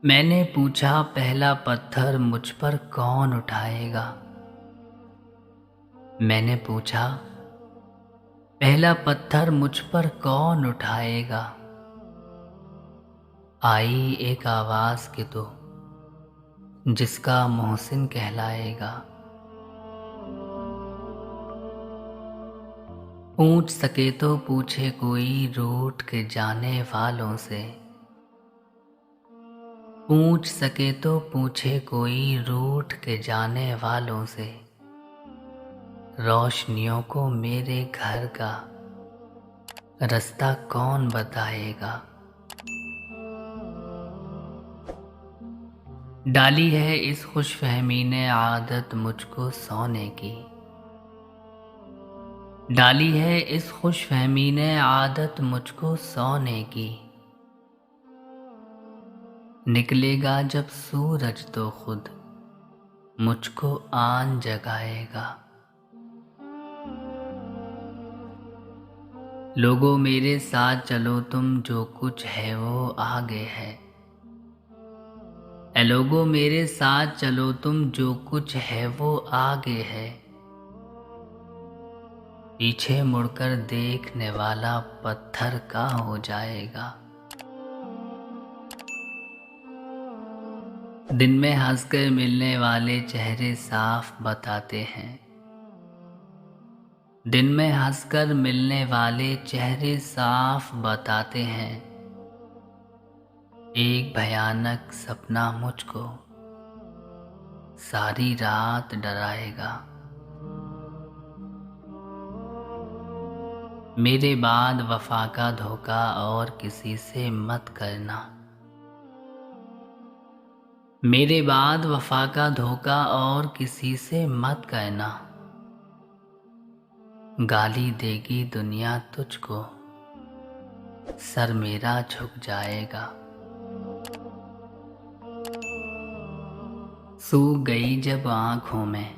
मैंने पूछा पहला पत्थर मुझ पर कौन उठाएगा। मैंने पूछा पहला पत्थर मुझ पर कौन उठाएगा। आई एक आवाज कि तो जिसका मोहसिन कहलाएगा। पूछ सके तो पूछे कोई रूठ के जाने वालों से। पूछ सके तो पूछे कोई रूठ के जाने वालों से। रोशनियों को मेरे घर का रास्ता कौन बताएगा। डाली है इस खुशफहमी ने आदत मुझको सोने की। डाली है इस खुशफहमी ने आदत मुझको सोने की। निकलेगा जब सूरज तो खुद मुझको आन जगाएगा। लोगों मेरे साथ चलो तुम जो कुछ है वो आगे है। ए लोगों मेरे साथ चलो तुम जो कुछ है वो आगे है। पीछे मुड़कर देखने वाला पत्थर का हो जाएगा। दिन में हंसकर मिलने वाले चेहरे साफ बताते हैं। दिन में हंसकर मिलने वाले चेहरे साफ बताते हैं। एक भयानक सपना मुझको सारी रात डराएगा। मेरे बाद वफा का धोखा और किसी से मत करना। मेरे बाद वफा का धोखा और किसी से मत करना। गाली देगी दुनिया तुझको, सर मेरा झुक जाएगा। सूख गई जब आँखों में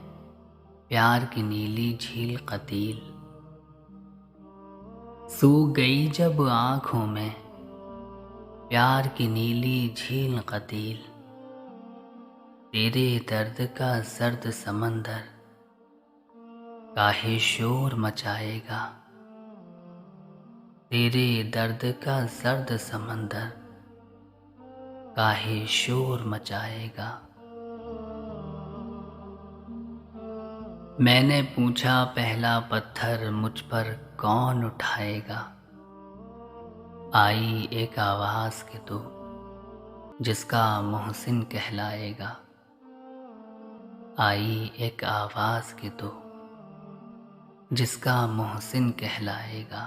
प्यार की नीली झील कतील। सूख गई जब आँखों में प्यार की नीली झील कतील। तेरे दर्द का सर्द समंदर काहे शोर मचाएगा। तेरे दर्द का सर्द समंदर काहे शोर मचाएगा। मैंने पूछा पहला पत्थर मुझ पर कौन उठाएगा। आई एक आवाज कि तो जिसका मोहसिन कहलाएगा। आई एक आवाज कि तो जिसका मोहसिन कहलाएगा।